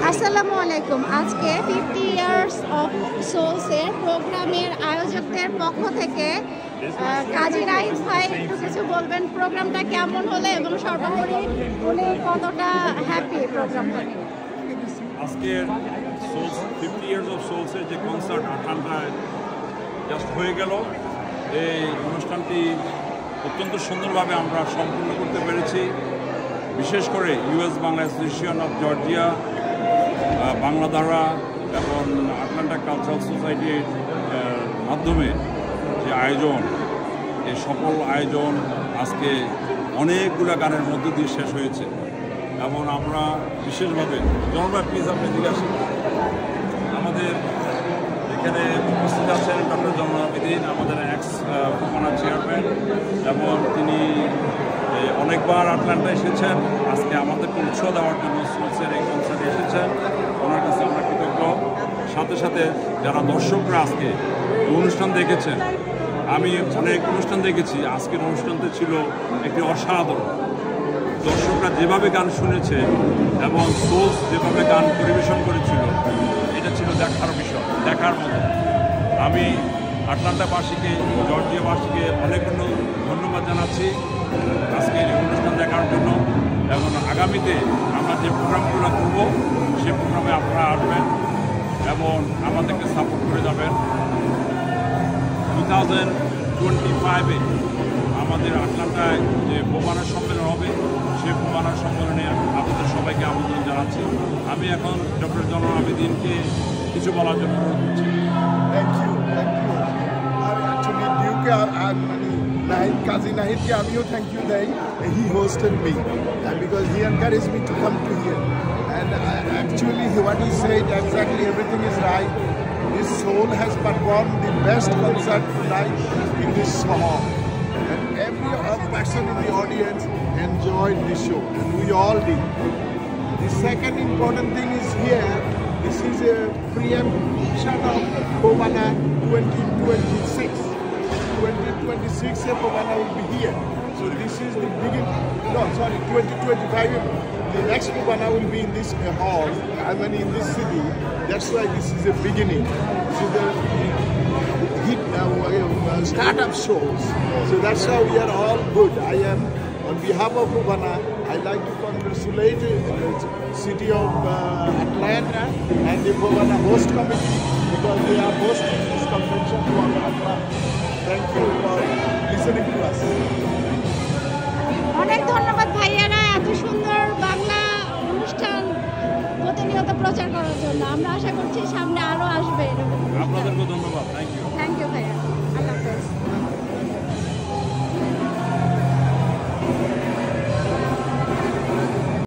আসসালামু আলাইকুম। আজকে 50 ইয়ার্স অফ সোলসের প্রোগ্রামের আয়োজকদের পক্ষ থেকে কাজী রাইস ভাই একটু কিছু বলবেন, প্রোগ্রামটা কেমন হলো এবং সর্বোপরি উনি কতটা হ্যাপি প্রোগ্রামটা নিয়ে। আজকের 50 ইয়ার্স অফ সোলসের যে কনসার্ট আটলান্টায় জাস্ট হয়ে গেল, এই অনুষ্ঠানটি অত্যন্ত সুন্দরভাবে আমরা সম্পূর্ণ করতে পেরেছি। বিশেষ করে US Bangla association of Georgia, Bangladhara এবং আটলান্টা কালচারাল সোসাইটির মাধ্যমে যে আয়োজন, এই সকল আয়োজন আজকে অনেকগুলো গানের মধ্য দিয়ে শেষ হয়েছে এবং আমরা বিশেষভাবে জনভাই প্লিজ আপনি দিকে আসেন। আমাদের এখানে উপস্থিত আছেন ডক্টর জমরুল আবেদিন, আমাদের এক্স ফুকনা চেয়ারম্যান, এবং তিনি অনেকবার আটলান্টা এসেছেন। আজকে আমাদেরকে উৎসাহ দেওয়ার জন্য সোলসের এই কনসার্টে এসেছেন, ওনার কাছে আমরা কৃতজ্ঞ। সাথে সাথে যারা দর্শকরা আজকে অনুষ্ঠান দেখেছেন, আমি অনেক অনুষ্ঠান দেখেছি, আজকের অনুষ্ঠানটি ছিল একটি অসাধারণ। দর্শকরা যেভাবে গান শুনেছে এবং সোলস যেভাবে গান পরিবেশন করেছিল, এটা ছিল দেখার বিষয়, দেখার মতো। আমি আটলান্টাবাসীকে, জর্জিয়াবাসীকে অনেক ধন্যবাদ জানাচ্ছি আজকে এই অনুষ্ঠান দেখার জন্য, এবং আগামীতে আমরা যে প্রোগ্রামগুলো করব সেই প্রোগ্রামে আপনারা আসবেন এবং আমাদেরকে সাপোর্ট করে যাবেন। 2025-এ আমাদের আটলান্টায় যে বোমানা সম্মেলন হবে, সেই বোমানা সম্মেলনে আপনাদের সবাইকে আমন্ত্রণ জানাচ্ছি। আমি এখন ডক্টর জমরুল আবেদিনকে কিছু বলার জন্য অনুরোধ করছি। Kazi Nahid ke aamiyo thank you dai. He hosted me and because he encouraged me to come to here, and actually what he said exactly everything is right. This soul has performed the best concert tonight in this hall, and every person in the audience enjoyed the show, and we all did. The second important thing is here, this is a preemption of Bovana 2026. 2026 Bovana will be here. So this is the beginning. No, sorry, 2025. The next Bovana will be in this hall, I mean in this city. That's why this is a beginning. So the hit startup shows. So that's how we are all good. I am on behalf of Bovana. I'd like to congratulate the city of Atlanta and the Bovana host committee because they are hosting this convention to Atlanta. Thank you for listening to us. অনেক ধন্যবাদ ভাইয়ারা এত সুন্দর বাংলা অনুষ্ঠান প্রতিনিয়ত প্রচার করার জন্য। আমরা আশা করছি সামনে আরো আসবে। আপনাদেরকে ধন্যবাদ। থ্যাংক ইউ ভাইয়া।